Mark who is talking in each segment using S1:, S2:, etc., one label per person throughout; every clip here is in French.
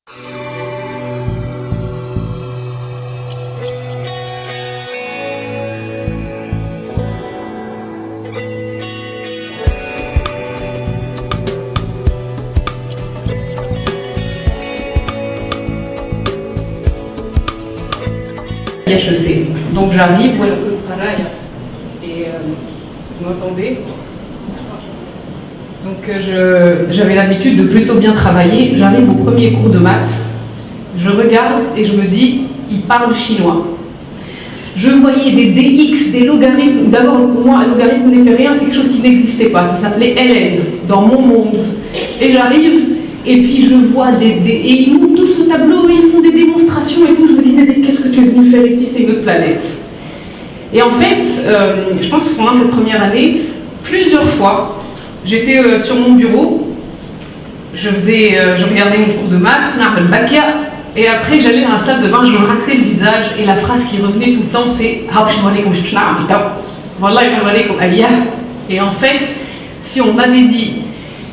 S1: HEC. Donc j'arrive, voilà le travail, et vous m'entendez? Donc j'avais l'habitude de plutôt bien travailler. J'arrive au premier cours de maths, je regarde et je me dis, il parle chinois. Je voyais des dx, des logarithmes. D'abord, pour moi, un logarithme n'est rien, c'est quelque chose qui n'existait pas. Ça s'appelait ln, dans mon monde. Et j'arrive, et puis je vois et ils montent tous au tableau, et ils font des démonstrations et tout. Je me dis, mais qu'est-ce que tu es venu faire ici? C'est une autre planète. Et en fait, je pense que pendant cette première année, plusieurs fois, j'étais sur mon bureau, je regardais mon cours de maths, et après j'allais dans la salle de bain, je me rinçais le visage, et la phrase qui revenait tout le temps c'est et en fait, si on m'avait dit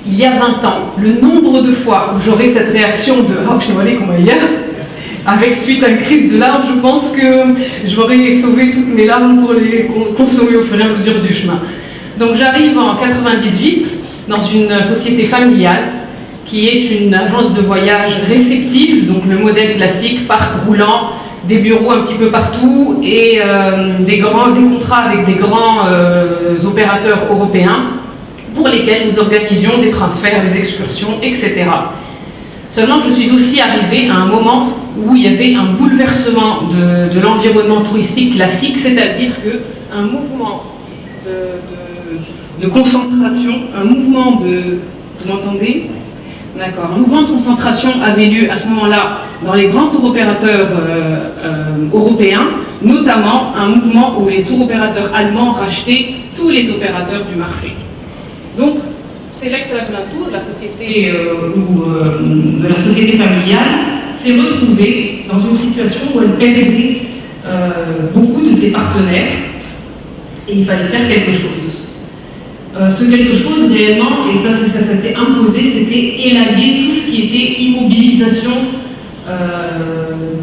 S1: il y a 20 ans, le nombre de fois où j'aurais cette réaction de avec suite à une crise de larmes, je pense que j'aurais sauvé toutes mes larmes pour les consommer au fur et à mesure du chemin. Donc j'arrive en 98 dans une société familiale qui est une agence de voyage réceptive, donc le modèle classique, parc roulant, des bureaux un petit peu partout et des contrats avec des grands opérateurs européens pour lesquels nous organisions des transferts, des excursions, etc. Seulement, je suis aussi arrivée à un moment où il y avait un bouleversement de l'environnement touristique classique, c'est-à-dire qu'un mouvement de concentration, un mouvement de... Vous m'entendez? D'accord. Un mouvement de concentration avait lieu à ce moment-là dans les grands tours opérateurs européens, notamment un mouvement où les tours opérateurs allemands rachetaient tous les opérateurs du marché. Donc, Select Tour, la société de la société familiale, s'est retrouvée dans une situation où elle perdait beaucoup de ses partenaires et il fallait faire quelque chose. Ce quelque chose réellement, et ça s'était imposé, c'était élaguer tout ce qui était immobilisation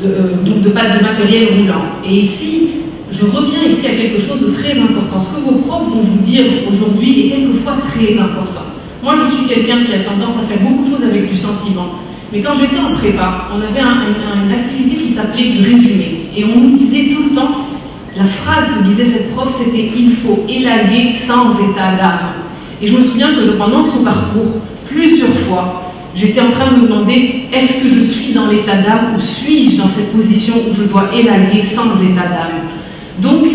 S1: de matériel roulant. Et ici, je reviens ici à quelque chose de très important. Ce que vos profs vont vous dire aujourd'hui est quelquefois très important. Moi, je suis quelqu'un qui a tendance à faire beaucoup de choses avec du sentiment. Mais quand j'étais en prépa, on avait une activité qui s'appelait du résumé. Et on nous disait tout le temps, la phrase que disait cette prof, c'était « il faut élaguer sans état d'âme ». Et je me souviens que pendant son parcours, plusieurs fois, j'étais en train de me demander « est-ce que je suis dans l'état d'âme ou suis-je dans cette position où je dois élaguer sans état d'âme ?» Donc,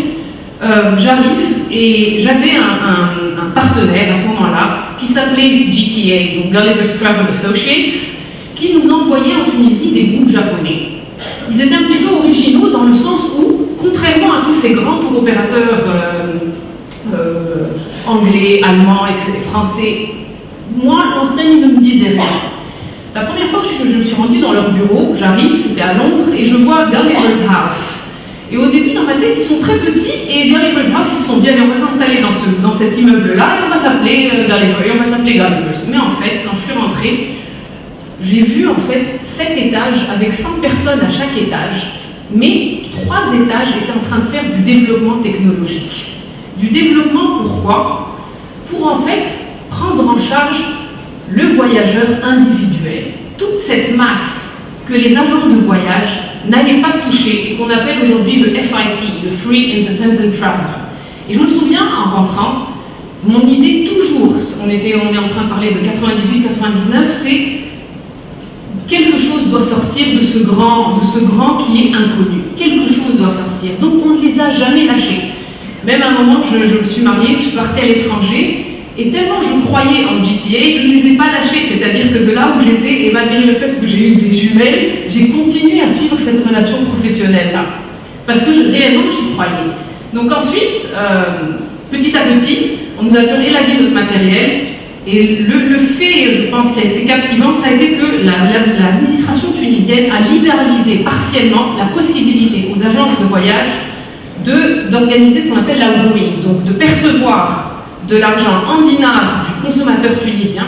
S1: j'arrive et j'avais un partenaire à ce moment-là qui s'appelait GTA, donc Gulliver's Travel Associates, qui nous envoyait en Tunisie des groupes japonais. Ils étaient un petit peu originaux dans le sens où, contrairement à tous ces grands tour opérateurs anglais, allemands, etc., français, moi, l'enseigne ne me disait rien. La première fois que je me suis rendue dans leur bureau, j'arrive, c'était à Londres, et je vois Gulliver's House. Et au début, dans ma tête, ils sont très petits, et Gulliver's House, ils se sont dit, allez, on va s'installer dans cet immeuble-là, et on va s'appeler Gulliver's. Mais en fait, quand je suis rentrée, j'ai vu en fait 7 étages avec 100 personnes à chaque étage, mais 3 étages étaient en train de faire du développement technologique. Du développement, pourquoi? Pour en fait prendre en charge le voyageur individuel. Toute cette masse que les agents de voyage n'allaient pas toucher et qu'on appelle aujourd'hui le FIT, le Free Independent Traveler. Et je me souviens, en rentrant, mon idée toujours, on est en train de parler de 98-99, c'est quelque chose doit sortir de ce grand qui est inconnu. Quelque chose doit sortir. Donc on ne les a jamais lâchés. Même à un moment, je me suis mariée, je suis partie à l'étranger, et tellement je croyais en GTA, je ne les ai pas lâchés. C'est-à-dire que de là où j'étais, et malgré le fait que j'ai eu des jumelles, j'ai continué à suivre cette relation professionnelle-là. Parce que réellement, j'y croyais. Donc ensuite, petit à petit, nous avions élagué notre matériel. Et le fait, je pense, qui a été captivant, ça a été que l'administration tunisienne a libéralisé partiellement la possibilité aux agences de voyage d'organiser ce qu'on appelle l'outgoing, donc de percevoir de l'argent en dinars du consommateur tunisien